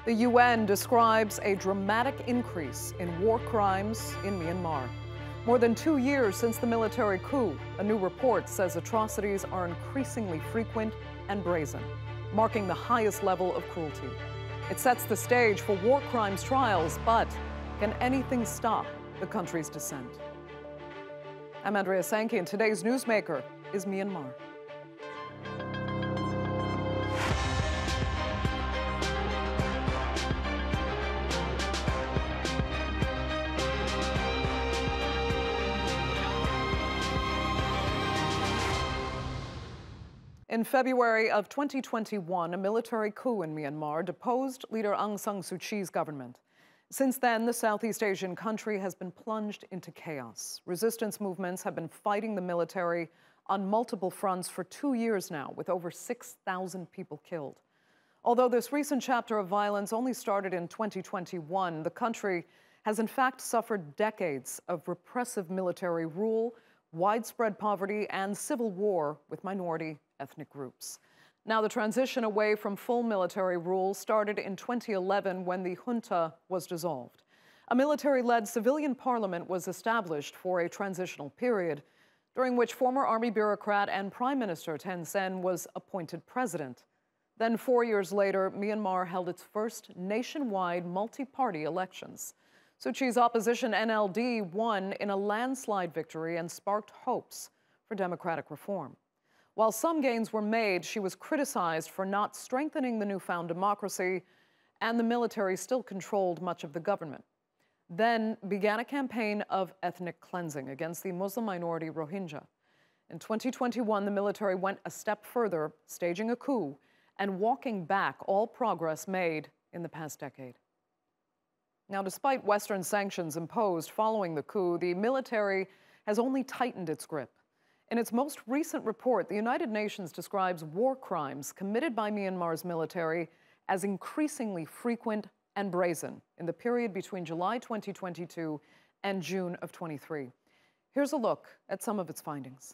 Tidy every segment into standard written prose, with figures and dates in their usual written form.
The UN describes a dramatic increase in war crimes in Myanmar. More than 2 years since the military coup, a new report says atrocities are increasingly frequent and brazen, marking the highest level of cruelty. It sets the stage for war crimes trials, but can anything stop the country's descent? I'm Andrea Sankey, and today's newsmaker is Myanmar. In February of 2021, a military coup in Myanmar deposed leader Aung San Suu Kyi's government. Since then, the Southeast Asian country has been plunged into chaos. Resistance movements have been fighting the military on multiple fronts for 2 years now, with over 6,000 people killed. Although this recent chapter of violence only started in 2021, the country has in fact suffered decades of repressive military rule, widespread poverty, and civil war with minority ethnic groups. Now, the transition away from full military rule started in 2011 when the junta was dissolved. A military-led civilian parliament was established for a transitional period, during which former army bureaucrat and Prime Minister Thein Sein was appointed president. Then 4 years later, Myanmar held its first nationwide multi-party elections. Suu Kyi's opposition NLD won in a landslide victory and sparked hopes for democratic reform. While some gains were made, she was criticized for not strengthening the newfound democracy, and the military still controlled much of the government. Then began a campaign of ethnic cleansing against the Muslim minority Rohingya. In 2021, the military went a step further, staging a coup and walking back all progress made in the past decade. Now, despite Western sanctions imposed following the coup, the military has only tightened its grip. In its most recent report, the United Nations describes war crimes committed by Myanmar's military as increasingly frequent and brazen in the period between July 2022 and June of 23. Here's a look at some of its findings.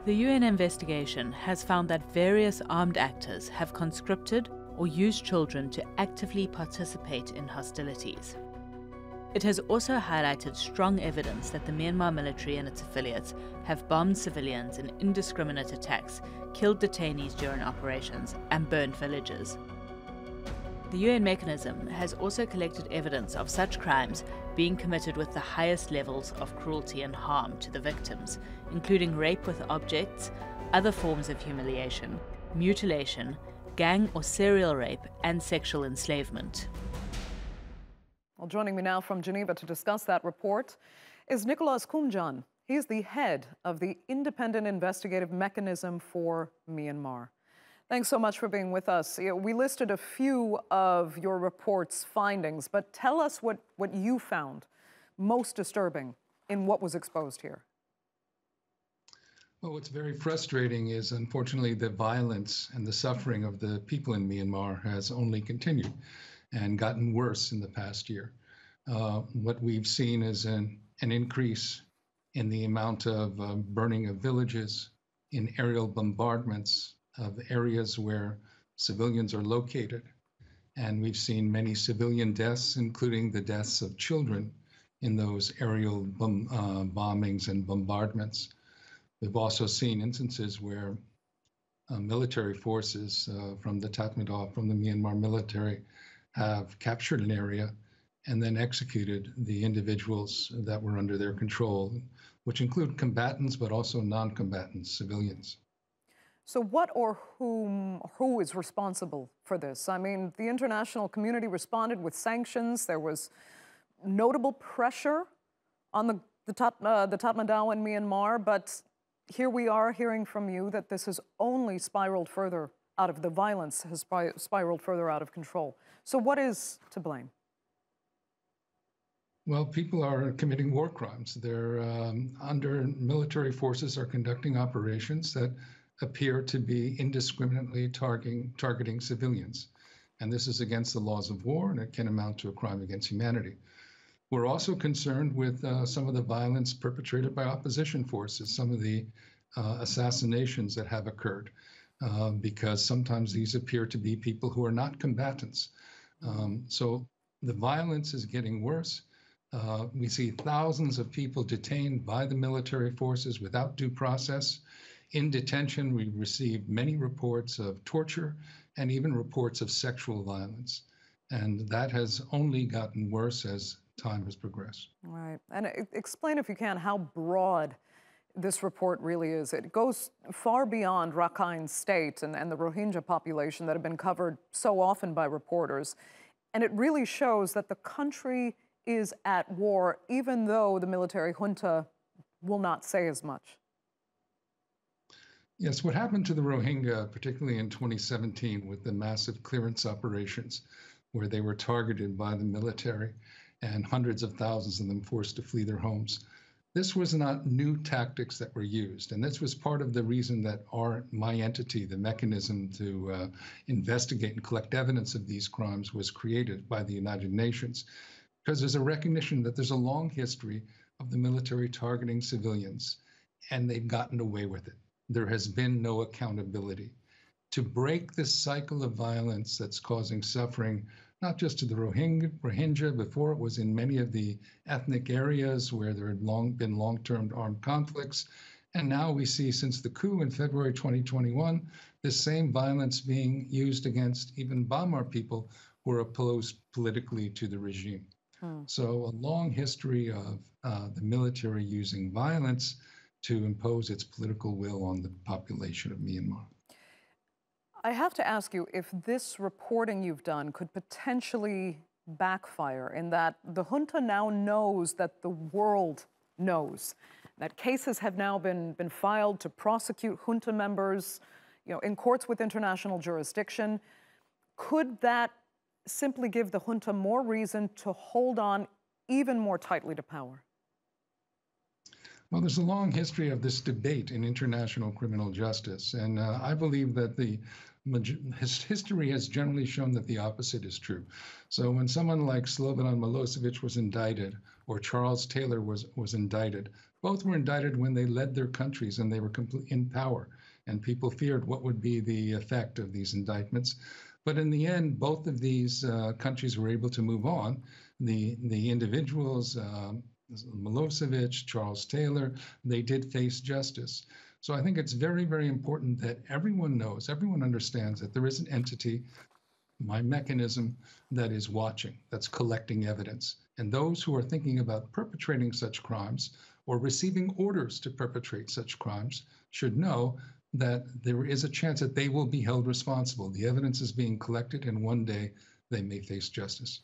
The UN investigation has found that various armed actors have conscripted or used children to actively participate in hostilities. It has also highlighted strong evidence that the Myanmar military and its affiliates have bombed civilians in indiscriminate attacks, killed detainees during operations, and burned villages. The UN mechanism has also collected evidence of such crimes being committed with the highest levels of cruelty and harm to the victims, including rape with objects, other forms of humiliation, mutilation, gang or serial rape, and sexual enslavement. Well, joining me now from Geneva to discuss that report is Nicholas Koumjian. He's the head of the Independent Investigative Mechanism for Myanmar. Thanks so much for being with us. We listed a few of your report's findings, but tell us what you found most disturbing in what was exposed here. Well, what's very frustrating is, unfortunately, the violence and the suffering of the people in Myanmar has only continued and gotten worse in the past year. What we've seen is an increase in the amount of burning of villages, in aerial bombardments of areas where civilians are located. And we've seen many civilian deaths, including the deaths of children in those aerial bombings and bombardments. We've also seen instances where military forces from the Tatmadaw, from the Myanmar military, have captured an area and then executed the individuals that were under their control, which include combatants, but also non-combatants, civilians. So what or who is responsible for this? I mean, the international community responded with sanctions. There was notable pressure on the Tatmadaw in Myanmar, but here we are hearing from you that this has only spiraled further out of, the violence has spiraled further out of control. So what is to blame? Well, people are committing war crimes. They're under military forces are conducting operations that appear to be indiscriminately targeting civilians. And this is against the laws of war, and it can amount to a crime against humanity. We're also concerned with some of the violence perpetrated by opposition forces, some of the assassinations that have occurred. because sometimes these appear to be people who are not combatants. So the violence is getting worse. We see thousands of people detained by the military forces without due process. In detention, we received many reports of torture and even reports of sexual violence. And that has only gotten worse as time has progressed. Right. And explain, if you can, how broad this report really is. It goes far beyond Rakhine State and the Rohingya population that have been covered so often by reporters. And it really shows that the country is at war, even though the military junta will not say as much. Yes, what happened to the Rohingya, particularly in 2017 with the massive clearance operations, where they were targeted by the military and hundreds of thousands of them forced to flee their homes. This was not new tactics that were used, and this was part of the reason that my entity, the mechanism to investigate and collect evidence of these crimes, was created by the United Nations, because there's a recognition that there's a long history of the military targeting civilians, and they've gotten away with it. There has been no accountability. To break this cycle of violence that's causing suffering, not just to the Rohingya, before it was in many of the ethnic areas where there had been long-term armed conflicts. And now we see, since the coup in February 2021, this same violence being used against even Bamar people who are opposed politically to the regime. So a long history of the military using violence to impose its political will on the population of Myanmar. I have to ask you if this reporting you've done could potentially backfire, in that the junta now knows that the world knows that cases have now been filed to prosecute junta members, in courts with international jurisdiction. Could that simply give the junta more reason to hold on even more tightly to power? Well, there's a long history of this debate in international criminal justice, and I believe that history has generally shown that the opposite is true. So when someone like Slobodan Milosevic was indicted, or Charles Taylor was indicted, both were indicted when they led their countries and they were in power, and people feared what would be the effect of these indictments. But in the end, both of these countries were able to move on. The individuals, Milosevic, Charles Taylor, they did face justice. So I think it's very, very important that everyone knows, everyone understands that there is an entity, my mechanism, that is watching, that's collecting evidence. And those who are thinking about perpetrating such crimes or receiving orders to perpetrate such crimes should know that there is a chance that they will be held responsible. The evidence is being collected, and one day they may face justice.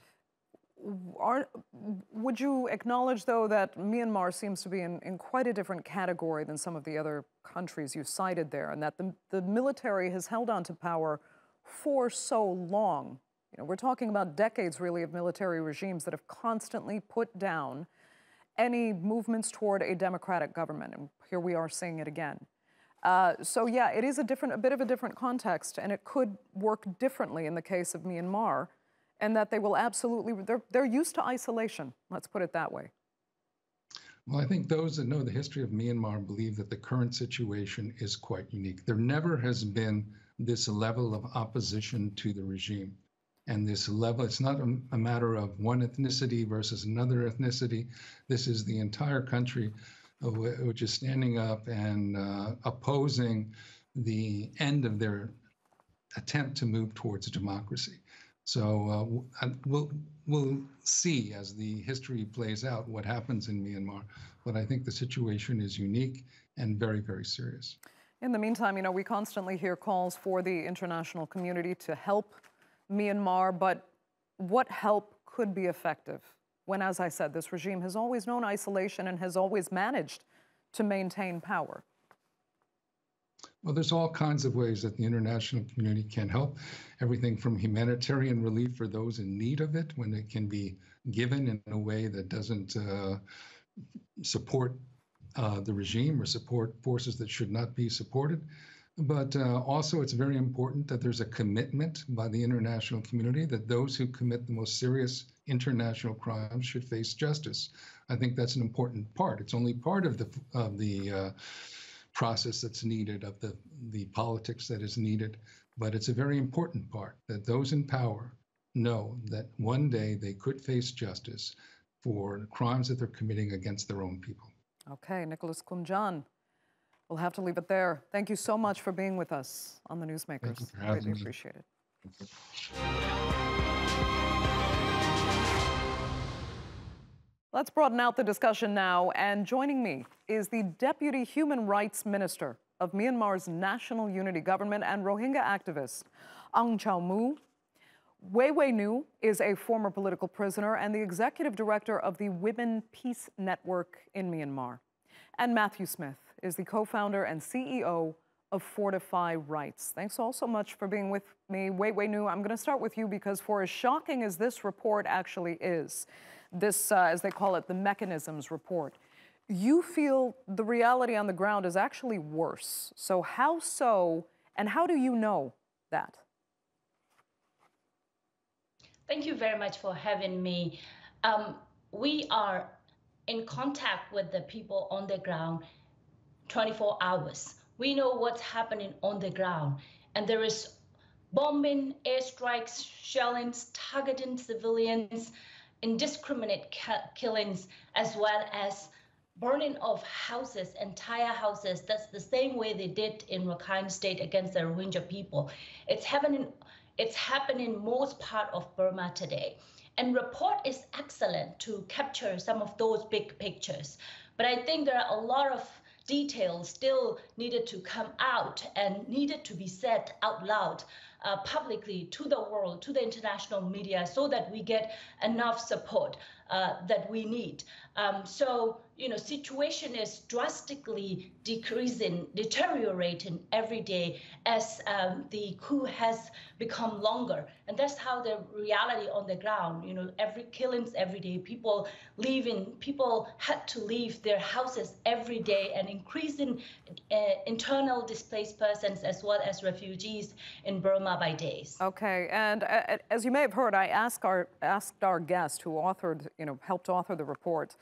Would you acknowledge, though, that Myanmar seems to be in quite a different category than some of the other countries you cited there, and that the military has held on to power for so long? We're talking about decades, really, of military regimes that have constantly put down any movements toward a democratic government, and here we are seeing it again. So yeah, it is a bit of a different context, and it could work differently in the case of Myanmar, and that they will absolutely, they're used to isolation, let's put it that way. Well, I think those that know the history of Myanmar believe that the current situation is quite unique. There never has been this level of opposition to the regime. And this level, it's not a matter of one ethnicity versus another ethnicity. This is the entire country which is standing up and opposing the end of their attempt to move towards democracy. So we'll see as the history plays out what happens in Myanmar. But I think the situation is unique and very, very serious. In the meantime, we constantly hear calls for the international community to help Myanmar, but what help could be effective when, as I said, this regime has always known isolation and has always managed to maintain power? Well, there's all kinds of ways that the international community can help. Everything from humanitarian relief for those in need of it, when it can be given in a way that doesn't support the regime or support forces that should not be supported. But also, it's very important that there's a commitment by the international community that those who commit the most serious international crimes should face justice. I think that's an important part. It's only part of the process that's needed, of the politics that is needed. But it's a very important part that those in power know that one day they could face justice for crimes that they're committing against their own people. Okay, Nicholas Koumjian, we'll have to leave it there. Thank you so much for being with us on the Newsmakers. Thank you for having Greatly me. appreciate it. Let's broaden out the discussion now, and joining me is the Deputy Human Rights Minister of Myanmar's National Unity Government and Rohingya activist, Aung Kyaw Moe. Wai Wai Nu is a former political prisoner and the executive director of the Women Peace Network in Myanmar. And Matthew Smith is the co-founder and CEO of Fortify Rights. Thanks all so much for being with me. Wai Wai Nu, I'm going to start with you because for as shocking as this report actually is, this, as they call it, the mechanisms report, you feel the reality on the ground is actually worse. So how so, and how do you know that? Thank you very much for having me. We are in contact with the people on the ground 24 hours. We know what's happening on the ground, and there is bombing, airstrikes, shellings, targeting civilians, indiscriminate killings, as well as burning of houses, entire houses. That's the same way they did in Rakhine State against the Rohingya people. It's happening most part of Burma today. And report is excellent to capture some of those big pictures. But I think there are a lot of details still needed to come out and needed to be said out loud publicly to the world, to the international media, so that we get enough support that we need. So, situation is drastically decreasing, deteriorating every day as the coup has become longer. And that's how the reality on the ground, every killings every day, people had to leave their houses every day, and increasing internal displaced persons as well as refugees in Burma by days. Okay, and as you may have heard, I asked our guest who authored, helped author the report,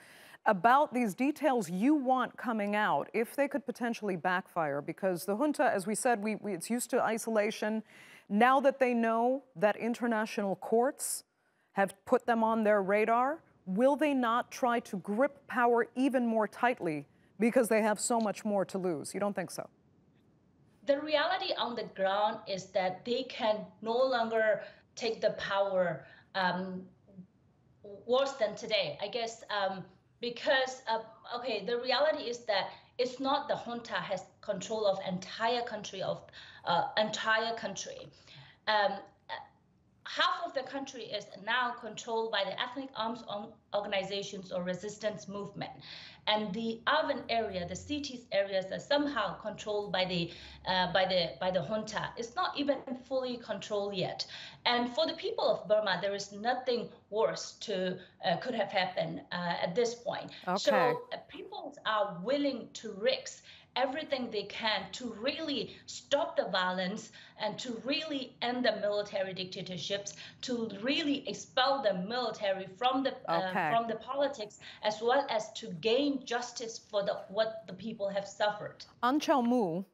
about these details you want coming out, if they could potentially backfire, because the junta, as we said, it's used to isolation. Now that they know that international courts have put them on their radar, will they not try to grip power even more tightly because they have so much more to lose? You don't think so? The reality on the ground is that they can no longer take the power worse than today, I guess, because, the reality is that it's not the junta has control of entire country. Half of the country is now controlled by the ethnic arms organizations or resistance movement, and the urban area, the cities areas, are somehow controlled by the junta. It's not even fully controlled yet. And for the people of Burma, there is nothing worse could have happened at this point. Okay. So people are willing to risk everything they can to really stop the violence and to really end the military dictatorships, to really expel the military from the politics, as well as to gain justice for what the people have suffered. Aung Kyaw Moe,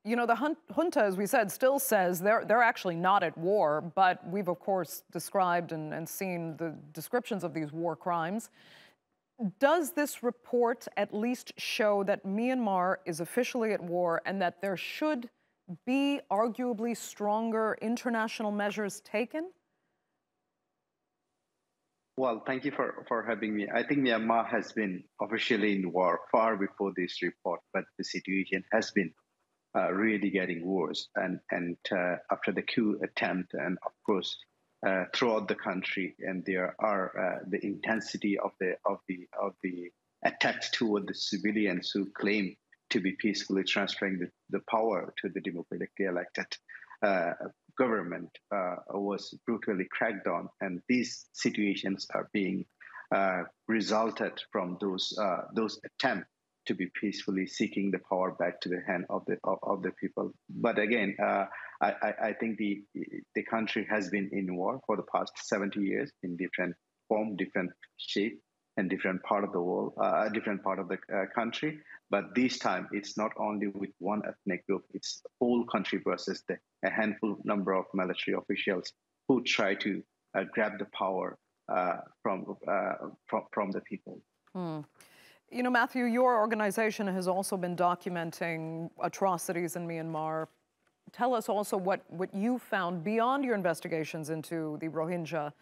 the junta, as we said, still says they're actually not at war, but we've of course described and seen the descriptions of these war crimes. Does this report at least show that Myanmar is officially at war and that there should be arguably stronger international measures taken? Well, thank you for having me. I think Myanmar has been officially in war far before this report, but the situation has been really getting worse. And after the coup attempt, and of course, throughout the country, and there are the intensity of the attacks toward the civilians who claim to be peacefully transferring the power to the democratically elected government was brutally cracked on, and these situations are being resulted from those attempts to be peacefully seeking the power back to the hand of the people. But again, I think the country has been in war for the past 70 years in different form, different shape, in different part of the world, different part of the country. But this time, it's not only with one ethnic group; it's the whole country versus a handful number of military officials who try to grab the power from the people. You know, Matthew, your organization has also been documenting atrocities in Myanmar. Tell us also what you found beyond your investigations into the Rohingya,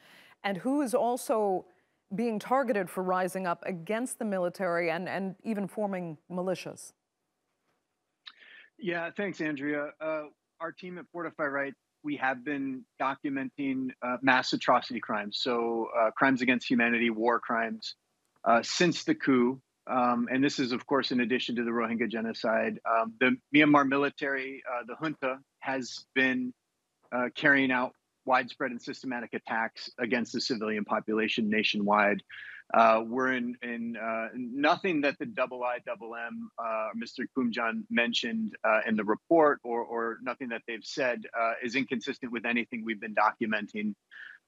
and who is also being targeted for rising up against the military and even forming militias. Yeah, thanks, Andrea. Our team at Fortify Right, we have been documenting mass atrocity crimes, so crimes against humanity, war crimes, since the coup. And this is, of course, in addition to the Rohingya genocide. The Myanmar military, the junta, has been carrying out widespread and systematic attacks against the civilian population nationwide. We're in nothing that the IIM, Mr. Koumjian mentioned in the report, or nothing that they've said is inconsistent with anything we've been documenting.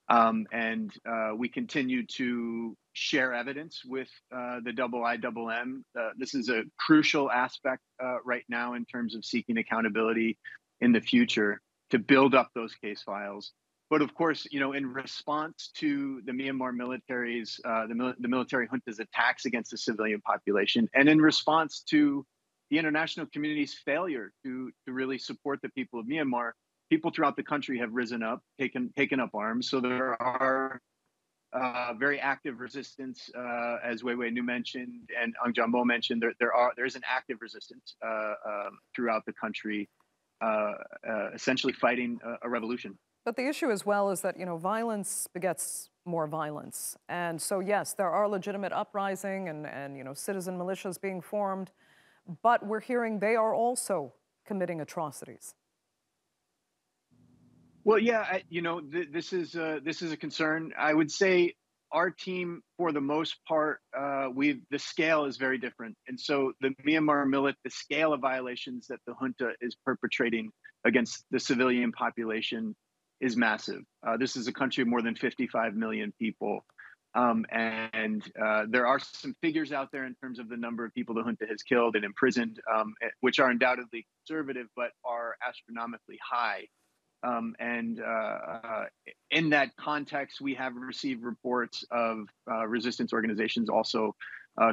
And we continue to share evidence with the IIM. This is a crucial aspect right now in terms of seeking accountability in the future to build up those case files. But of course, you know, in response to the Myanmar military's, the military junta's attacks against the civilian population, and in response to the international community's failure to really support the people of Myanmar, people throughout the country have risen up, taken up arms. So there are very active resistance, as Wai Wai Nu mentioned and Aung Kyaw Moe mentioned. There is an active resistance throughout the country, essentially fighting a revolution. But the issue as well is that, you know, violence begets more violence. And so, yes, there are legitimate uprising and you know, citizen militias being formed, but we're hearing they are also committing atrocities. Well, yeah, you know, this is a concern. I would say our team, for the most part, the scale is very different, and so the Myanmar the scale of violations that the junta is perpetrating against the civilian population is massive. This is a country of more than 55 million people, and there are some figures out there in terms of the number of people the junta has killed and imprisoned, which are undoubtedly conservative, but are astronomically high. In that context, we have received reports of resistance organizations also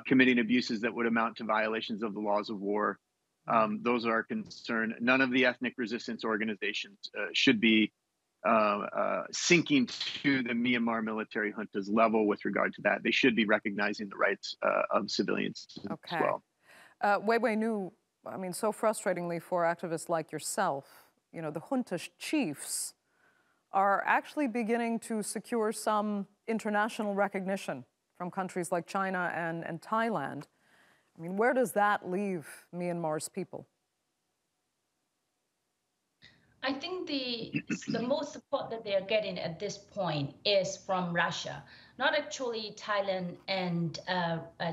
committing abuses that would amount to violations of the laws of war. Those are a concern. None of the ethnic resistance organizations should be sinking to the Myanmar military junta's level with regard to that. They should be recognizing the rights of civilians as well. Wai Wai Nu, I mean, so frustratingly for activists like yourself, you know, the junta chiefs are actually beginning to secure some international recognition from countries like China and Thailand. I mean, where does that leave Myanmar's people? I think the most support that they are getting at this point is from Russia, not actually Thailand and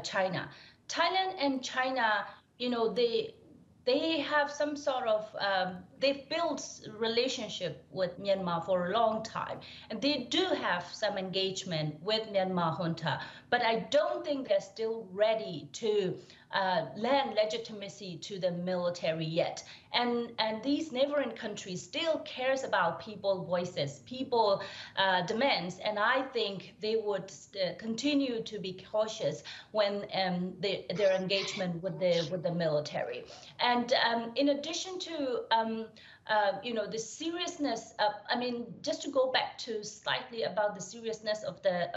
China. Thailand and China, you know, they have some sort of, they've built relationship with Myanmar for a long time. And they do have some engagement with Myanmar junta, but I don't think they're still ready to lend legitimacy to the military yet. And these neighboring countries still cares about people's voices, people demands, and I think they would continue to be cautious when their engagement with the military. And in addition to you know, the seriousness of, I mean, just to go back to slightly about the seriousness of the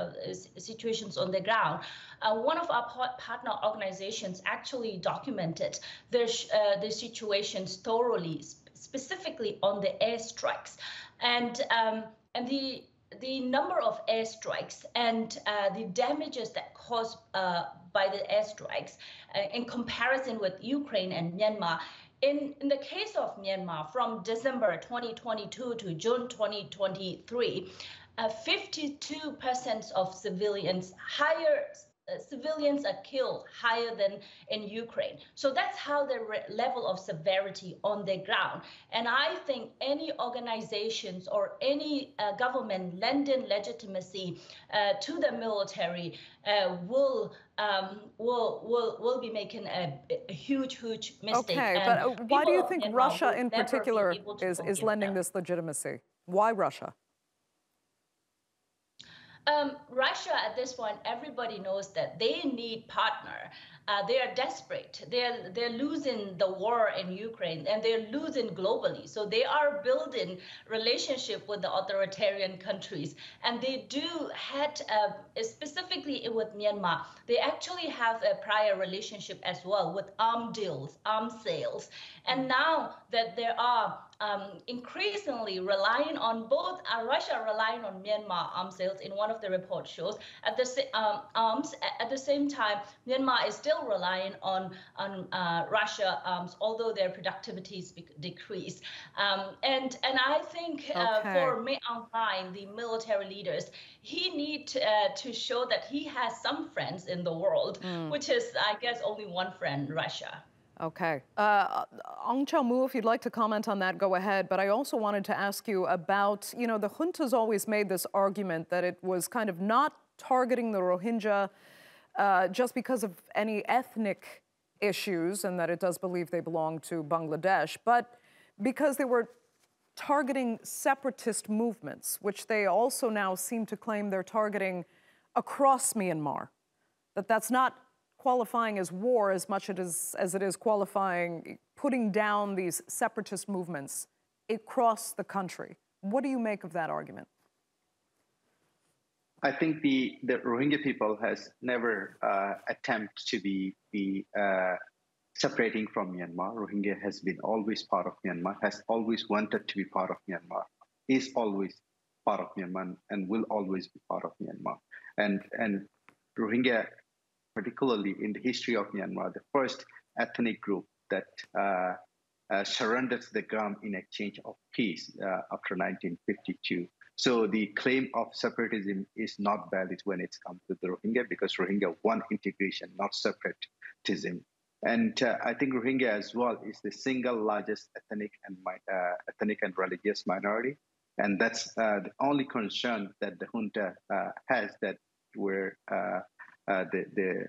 situations on the ground, one of our partner organizations actually documented the situations thoroughly, specifically on the airstrikes, and the number of airstrikes and the damages that caused by the airstrikes in comparison with Ukraine and Myanmar. In the case of Myanmar, from December 2022 to June 2023, 52% of civilians, higher civilians are killed higher than in Ukraine. So that's how the level of severity on the ground. And I think any organizations or any government lending legitimacy to the military will be making a huge mistake. Okay, but why do you think Russia in particular is lending this legitimacy? Why Russia? Russia at this point, everybody knows that they need partner. They are desperate. They're losing the war in Ukraine, and they're losing globally. So they are building relationship with the authoritarian countries, and they do had specifically with Myanmar. They actually have a prior relationship as well with arm deals, arm sales, and now that there are increasingly relying on both Russia relying on Myanmar arms sales in one of the reports shows at the same time Myanmar is still relying on Russia arms, although their productivities decrease. And I think for Aung Kyaw, the military leaders, he need to show that he has some friends in the world, which is, I guess, only one friend, Russia. Okay. Aung Kyaw Moe, if you'd like to comment on that, go ahead. But I also wanted to ask you about, you know, the junta's always made this argument that it was kind of not targeting the Rohingya just because of any ethnic issues, and that it does believe they belong to Bangladesh, but because they were targeting separatist movements, which they also now seem to claim they're targeting across Myanmar, that's not qualifying as war as much as it is qualifying, putting down these separatist movements across the country. What do you make of that argument? I think the Rohingya people has never attempted to be separating from Myanmar. Rohingya has been always part of Myanmar, has always wanted to be part of Myanmar, is always part of Myanmar, and will always be part of Myanmar. And Rohingya, particularly in the history of Myanmar, the first ethnic group that surrendered the ground in exchange of peace after 1952. So the claim of separatism is not valid when it comes to the Rohingya, because Rohingya want integration, not separatism. And I think Rohingya as well is the single largest ethnic and religious minority. And that's the only concern that the junta has, that where the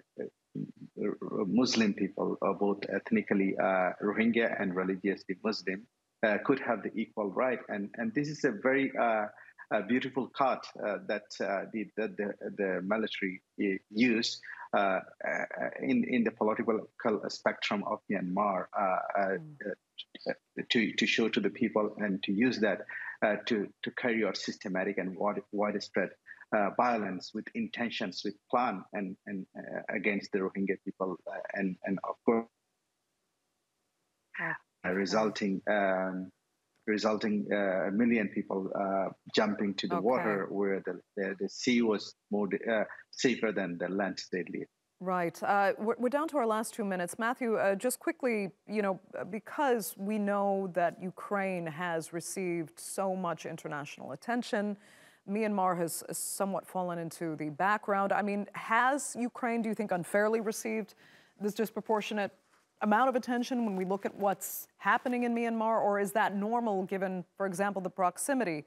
Muslim people, both ethnically Rohingya and religiously Muslim, could have the equal right. And this is a very beautiful card that the military used in the political spectrum of Myanmar to show to the people, and to use that to carry out systematic and widespread violence with intentions, with plan, and against the Rohingya people, and of course resulting a million people jumping to the water, where the sea was more safer than the land they live. Right. We're down to our last 2 minutes. Matthew, just quickly, you know, because we know that Ukraine has received so much international attention, Myanmar has somewhat fallen into the background. I mean, has Ukraine, do you think, unfairly received this disproportionate amount of attention when we look at what's happening in Myanmar, or is that normal given, for example, the proximity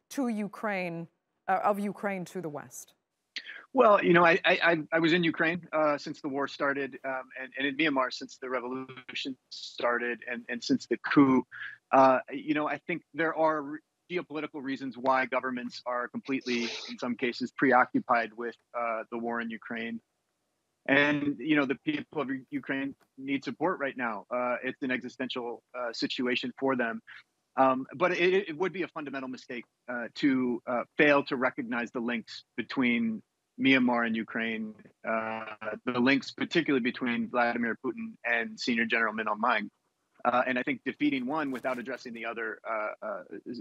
to Ukraine, of Ukraine to the West? Well, you know, I was in Ukraine since the war started, and in Myanmar since the revolution started, and since the coup. You know, I think there are geopolitical reasons why governments are completely, in some cases, preoccupied with the war in Ukraine. And, you know, the people of Ukraine need support right now. It's an existential situation for them. But it would be a fundamental mistake to fail to recognize the links between Myanmar and Ukraine, the links particularly between Vladimir Putin and Senior General Min Aung Hlaing. And I think defeating one without addressing the other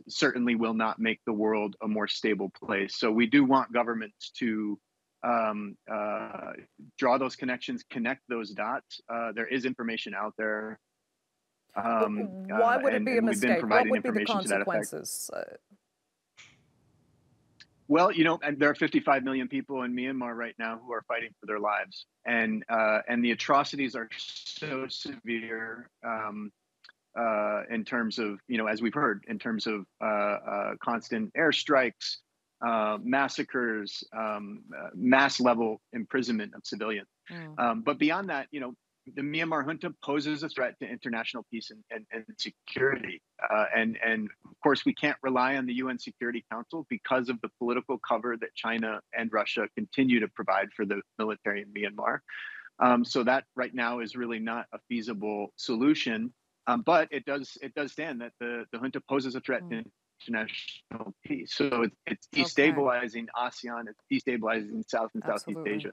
certainly will not make the world a more stable place. So we do want governments to draw those connections, connect those dots. There is information out there. Why would it be a mistake? What would be the consequences? Well, and there are 55 million people in Myanmar right now who are fighting for their lives, and the atrocities are so severe in terms of, as we've heard, in terms of constant airstrikes, massacres, mass level imprisonment of civilians. But beyond that, the Myanmar junta poses a threat to international peace and security. And of course, we can't rely on the UN Security Council because of the political cover that China and Russia continue to provide for the military in Myanmar. So that right now is really not a feasible solution. But it does stand that the junta poses a threat to international peace. So it's destabilizing ASEAN, it's destabilizing South and Southeast Asia.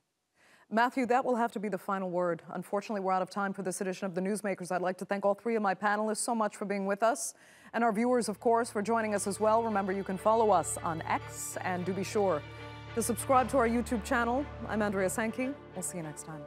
Matthew, that will have to be the final word. Unfortunately, we're out of time for this edition of The Newsmakers. I'd like to thank all three of my panelists so much for being with us, and our viewers, of course, for joining us as well. Remember, you can follow us on X, and do be sure to subscribe to our YouTube channel. I'm Andrea Sankey. We'll see you next time.